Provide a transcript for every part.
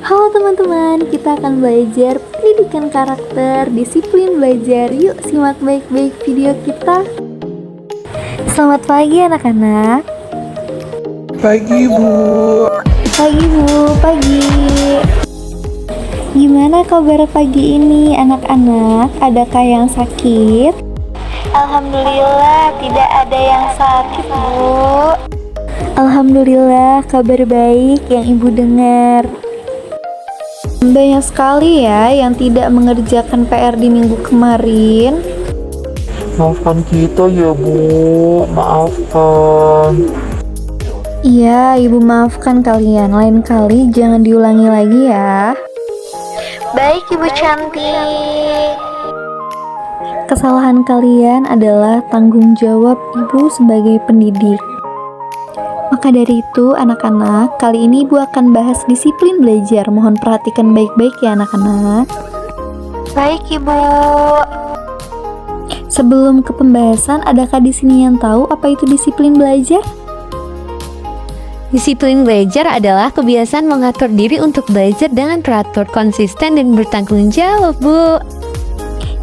Halo teman-teman, kita akan belajar pendidikan karakter, disiplin belajar. Yuk simak baik-baik video kita. Selamat pagi anak-anak. Pagi, Bu. Pagi Bu, pagi. Gimana kabar pagi ini anak-anak? Adakah yang sakit? Alhamdulillah tidak ada yang sakit, Bu. Alhamdulillah, kabar baik yang Ibu dengar. Banyak sekali ya yang tidak mengerjakan PR di minggu kemarin. Maafkan kita ya, Bu. Maafkan. Iya, Ibu maafkan kalian. Lain kali jangan diulangi lagi ya. Baik, Ibu cantik. Kesalahan kalian adalah tanggung jawab Ibu sebagai pendidik. Maka dari itu, anak-anak, kali ini Ibu akan bahas disiplin belajar. Mohon perhatikan baik-baik ya anak-anak. Baik, Ibu. Sebelum ke pembahasan, adakah di sini yang tahu apa itu disiplin belajar? Disiplin belajar adalah kebiasaan mengatur diri untuk belajar dengan teratur, konsisten, dan bertanggung jawab, Bu.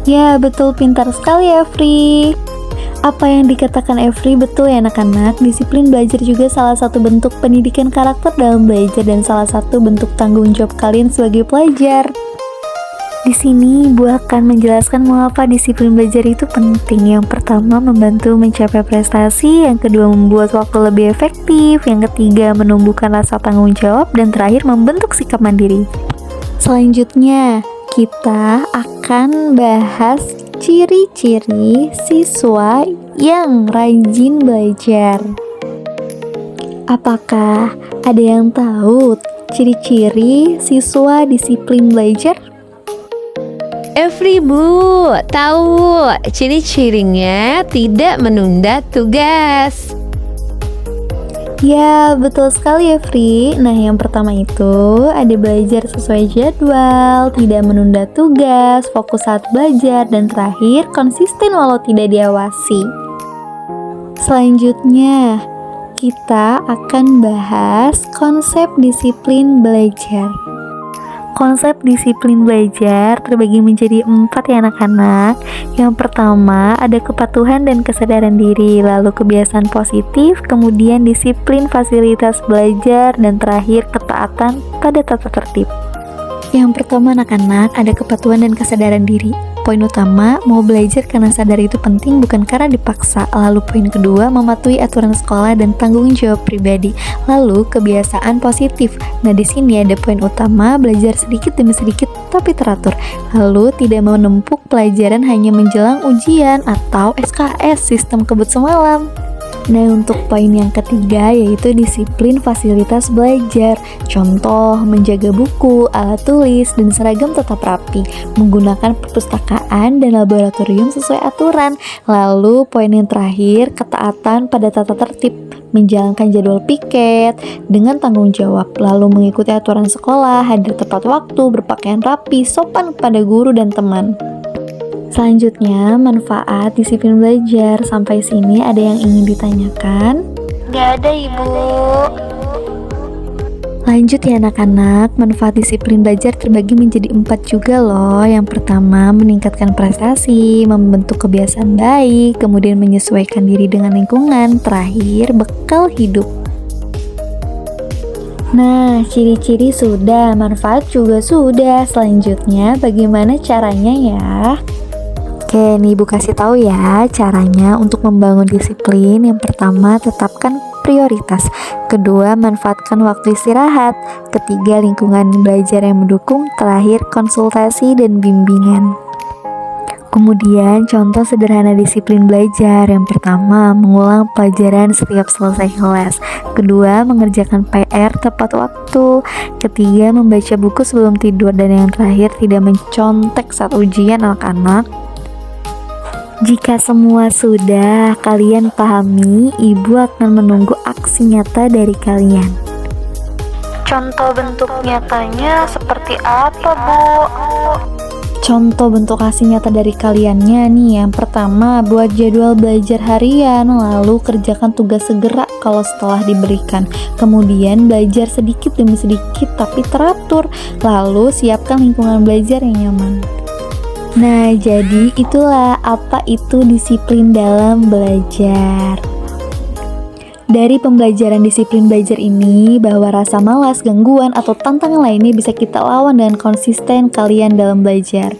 Ya, betul, pintar sekali Efri. Apa yang dikatakan Efri betul ya anak-anak. Disiplin belajar juga salah satu bentuk pendidikan karakter dalam belajar dan salah satu bentuk tanggung jawab kalian sebagai pelajar. Di sini Ibu akan menjelaskan mengapa disiplin belajar itu penting. Yang pertama, membantu mencapai prestasi. Yang kedua, membuat waktu lebih efektif. Yang ketiga, menumbuhkan rasa tanggung jawab. Dan terakhir, membentuk sikap mandiri. Selanjutnya, kita akan bahas ciri-ciri siswa yang rajin belajar. Apakah ada yang tahu ciri-ciri siswa disiplin belajar? Efri, Bu, tahu ciri-cirinya tidak menunda tugas. Ya, betul sekali ya, Fri. Nah, yang pertama itu ada belajar sesuai jadwal, tidak menunda tugas, fokus saat belajar, dan terakhir konsisten walau tidak diawasi. Selanjutnya, kita akan bahas konsep disiplin belajar. Konsep disiplin belajar terbagi menjadi 4 ya anak-anak. Yang pertama ada kepatuhan dan kesadaran diri, lalu kebiasaan positif, kemudian disiplin fasilitas belajar, dan terakhir ketaatan pada tata tertib. Yang pertama anak-anak ada kepatuhan dan kesadaran diri. Poin utama, mau belajar karena sadar itu penting bukan karena dipaksa. Lalu poin kedua, mematuhi aturan sekolah dan tanggung jawab pribadi. Lalu kebiasaan positif. Nah, di sini ada poin utama, belajar sedikit demi sedikit tapi teratur. Lalu tidak menumpuk pelajaran hanya menjelang ujian atau SKS, sistem kebut semalam. Nah, untuk poin yang ketiga yaitu disiplin fasilitas belajar. Contoh, menjaga buku, alat tulis, dan seragam tetap rapi, menggunakan perpustakaan dan laboratorium sesuai aturan. Lalu poin yang terakhir, ketaatan pada tata tertib, menjalankan jadwal piket dengan tanggung jawab, lalu mengikuti aturan sekolah, hadir tepat waktu, berpakaian rapi, sopan kepada guru dan teman. Selanjutnya, manfaat disiplin belajar. Sampai sini ada yang ingin ditanyakan? Gak ada, Ibu. Lanjut ya anak-anak, manfaat disiplin belajar terbagi menjadi 4 juga loh. Yang pertama, meningkatkan prestasi, membentuk kebiasaan baik, kemudian menyesuaikan diri dengan lingkungan, terakhir bekal hidup. Nah, ciri-ciri sudah, manfaat juga sudah. Selanjutnya, bagaimana caranya ya? Oke, nih Ibu kasih tahu ya caranya untuk membangun disiplin. Yang pertama, tetapkan prioritas. Kedua, manfaatkan waktu istirahat. Ketiga, lingkungan belajar yang mendukung. Terakhir, konsultasi dan bimbingan. Kemudian, contoh sederhana disiplin belajar. Yang pertama, mengulang pelajaran setiap selesai kelas. Kedua, mengerjakan PR tepat waktu. Ketiga, membaca buku sebelum tidur. Dan yang terakhir, tidak mencontek saat ujian anak-anak. Jika semua sudah kalian pahami, Ibu akan menunggu aksi nyata dari kalian. Contoh bentuk nyatanya seperti apa, Bu? Contoh bentuk hasil nyata dari kaliannya nih, yang pertama buat jadwal belajar harian, lalu kerjakan tugas segera kalau setelah diberikan. Kemudian belajar sedikit demi sedikit tapi teratur, lalu siapkan lingkungan belajar yang nyaman. Nah, jadi itulah apa itu disiplin dalam belajar. Dari pembelajaran disiplin belajar ini, bahwa rasa malas, gangguan, atau tantangan lainnya bisa kita lawan dengan konsisten kalian dalam belajar.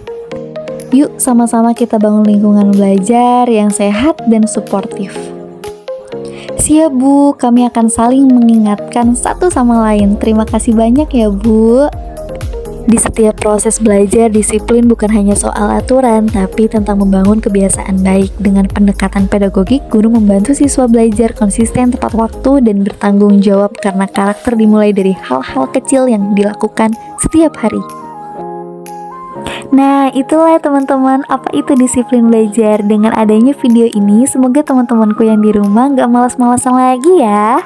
Yuk sama-sama kita bangun lingkungan belajar yang sehat dan suportif. Siap Bu, kami akan saling mengingatkan satu sama lain. Terima kasih banyak ya Bu. Di setiap proses belajar, disiplin bukan hanya soal aturan, tapi tentang membangun kebiasaan baik. Dengan pendekatan pedagogik, guru membantu siswa belajar konsisten, tepat waktu, dan bertanggung jawab karena karakter dimulai dari hal-hal kecil yang dilakukan setiap hari. Nah, itulah teman-teman apa itu disiplin belajar. Dengan adanya video ini, semoga teman-temanku yang di rumah gak malas-malasan lagi ya.